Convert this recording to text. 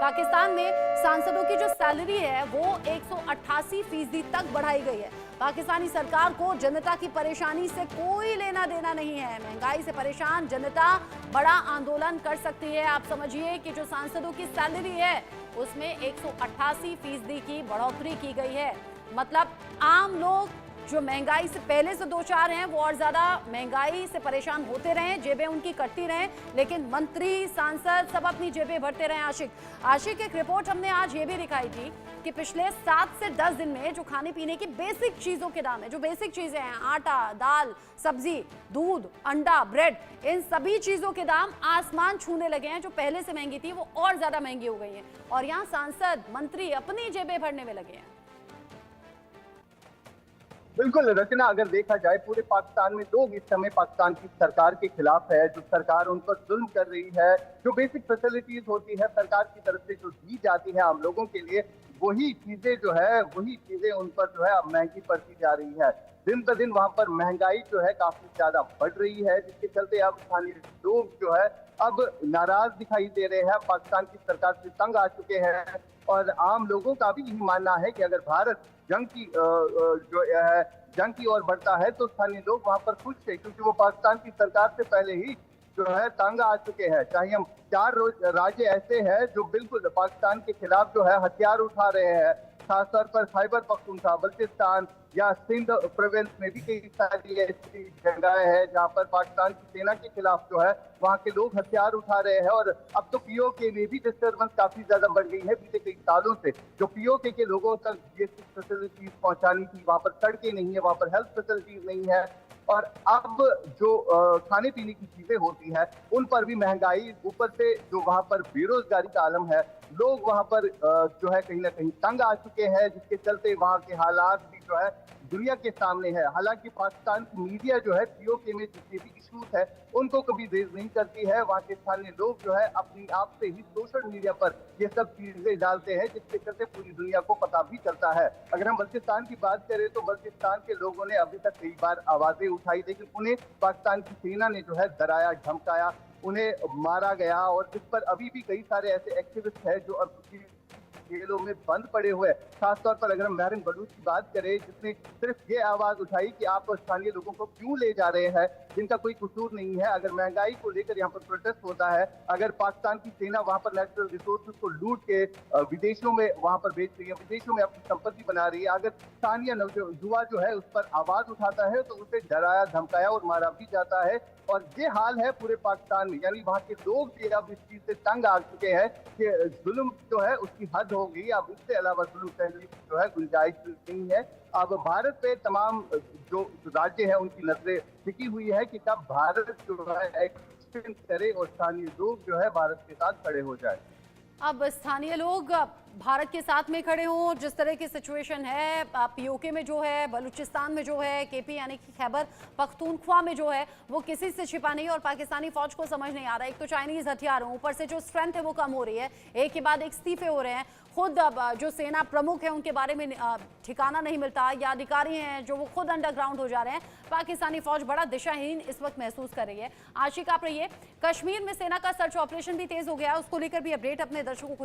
पाकिस्तान में सांसदों की जो सैलरी है वो 188% तक बढ़ाई गई है। पाकिस्तानी सरकार को जनता की परेशानी से कोई लेना देना नहीं है। महंगाई से परेशान जनता बड़ा आंदोलन कर सकती है। आप समझिए कि जो सांसदों की सैलरी है उसमें 188% की बढ़ोतरी की गई है। मतलब आम लोग जो महंगाई से पहले से दो चार हैं वो और ज्यादा महंगाई से परेशान होते रहे, जेबें उनकी कटती रहें, लेकिन मंत्री सांसद सब अपनी जेबें भरते रहे। आशिक एक रिपोर्ट हमने आज ये भी दिखाई थी कि पिछले 7 से 10 दिन में जो खाने पीने की बेसिक चीजों के दाम है, जो बेसिक चीजें हैं, आटा, दाल, सब्जी, दूध, अंडा, ब्रेड, इन सभी चीजों के दाम आसमान छूने लगे हैं। जो पहले से महंगी थी वो और ज्यादा महंगी हो गई है और यहाँ सांसद मंत्री अपनी जेबें भरने में लगे हैं। बिल्कुल रचना, अगर देखा जाए पूरे पाकिस्तान में लोग इस समय पाकिस्तान की सरकार के खिलाफ है। जो सरकार उन पर जुल्म कर रही है, जो बेसिक फैसिलिटीज होती है सरकार की तरफ से जो दी जाती है आम लोगों के लिए, वही चीजें उन पर जो है अब महंगी पड़ती जा रही है। दिन ब दिन वहां पर महंगाई जो है काफी ज्यादा बढ़ रही है, जिसके चलते अब स्थानीय लोग जो है अब नाराज दिखाई दे रहे हैं, पाकिस्तान की सरकार से तंग आ चुके हैं। और आम लोगों का भी यही मानना है कि अगर भारत जंग की ओर बढ़ता है तो स्थानीय लोग वहां पर खुश है, क्योंकि वो पाकिस्तान की सरकार से पहले ही जो है तंग आ चुके हैं। चाहे हम 4 राज्य ऐसे हैं जो बिल्कुल पाकिस्तान के खिलाफ जो है हथियार उठा रहे हैं, खासतौर पर खैबर पख्तूनख्वा, बल्चिस्तान या सिंध प्रोविंस में भी कई सारी ऐसी जगह है जहां पर पाकिस्तान की सेना के खिलाफ जो है वहां के लोग हथियार उठा रहे हैं। और अब तो पीओके में भी डिस्टर्बेंस काफी ज्यादा बढ़ गई है। बीते कई सालों से जो पीओके के लोगों तक बेसिक फैसिलिटीज पहुंचानी थी, वहां पर सड़कें नहीं है, वहां पर हेल्थ फैसिलिटीज नहीं है। और अब जो खाने पीने की चीजें होती है उन पर भी महंगाई, ऊपर से जो वहां पर बेरोजगारी का आलम है, लोग वहां पर जो है कहीं ना कहीं तंग आ चुके हैं, जिसके चलते वहां के हालात भी जो है दुनिया के सामने है। हालांकि पाकिस्तान की मीडिया जो है पीओके में जितने भी इश्यूज है उनको कभी रेज नहीं करती है। वहां के स्थानीय लोग जो है अपनी आप से ही सोशल मीडिया पर ये सब चीजें डालते हैं, जिसके चलते पूरी दुनिया को पता भी चलता है। अगर हम बल्चिस्तान की बात करें तो बल्चिस्तान के लोगों ने अभी तक कई बार आवाजें उठाई, लेकिन उन्हें पाकिस्तान की सेना ने जो है डराया, धमकाया, उन्हें मारा गया। और जिस पर अभी भी कई सारे ऐसे एक्टिविस्ट हैं जो अब जेलों में बंद पड़े हुए। खासतौर पर अगर हम महरन बलूच की बात करें, जिसने सिर्फ ये आवाज उठाई कि आप स्थानीय लोगों को क्यों ले जा रहे हैं जिनका कोई कसूर नहीं है। अगर महंगाई को लेकर यहाँ पर प्रोटेस्ट होता है, अगर पाकिस्तान की सेना वहां पर नेचुरल रिसोर्सेज को लूट के विदेशों में वहां पर बेच रही है, विदेशों में अपनी संपत्ति बना रही है, अगर स्थानीय युवा जो है उस पर आवाज उठाता है तो उसे डराया, धमकाया और मारा भी जाता है। और ये हाल है पूरे पाकिस्तान में, यानी वहां के लोग भी अब इस चीज से तंग आ चुके हैं कि जुल्म जो है उसकी हद होगी, अब इससे अलावा जुल्म करने की जो है गुंजाइश नहीं है। अब भारत पे तमाम जो राज्य है उनकी नजरें टिकी हुई है कि कब भारत जो है एक्शन करे और स्थानीय लोग जो है भारत के साथ खड़े हो जाए। अब स्थानीय लोग भारत के साथ में खड़े हों, जिस तरह की सिचुएशन है पीओके में जो है, बलूचिस्तान में जो है, केपी यानी कि खैबर पख्तूनख्वा में जो है, वो किसी से छिपा नहीं और पाकिस्तानी फौज को समझ नहीं आ रहा है। एक तो चाइनीज हथियार हो, ऊपर से जो स्ट्रेंथ है वो कम हो रही है, एक के बाद एक इस्तीफे हो रहे हैं। खुद अब जो सेना प्रमुख है उनके बारे में ठिकाना नहीं मिलता, या अधिकारी हैं जो वो खुद अंडरग्राउंड हो जा रहे हैं। पाकिस्तानी फौज बड़ा दिशाहीन इस वक्त महसूस कर रही है। आशिक आप रहिए, कश्मीर में सेना का सर्च ऑपरेशन भी तेज हो गया है, उसको लेकर भी अपडेट अपने दर्शकों को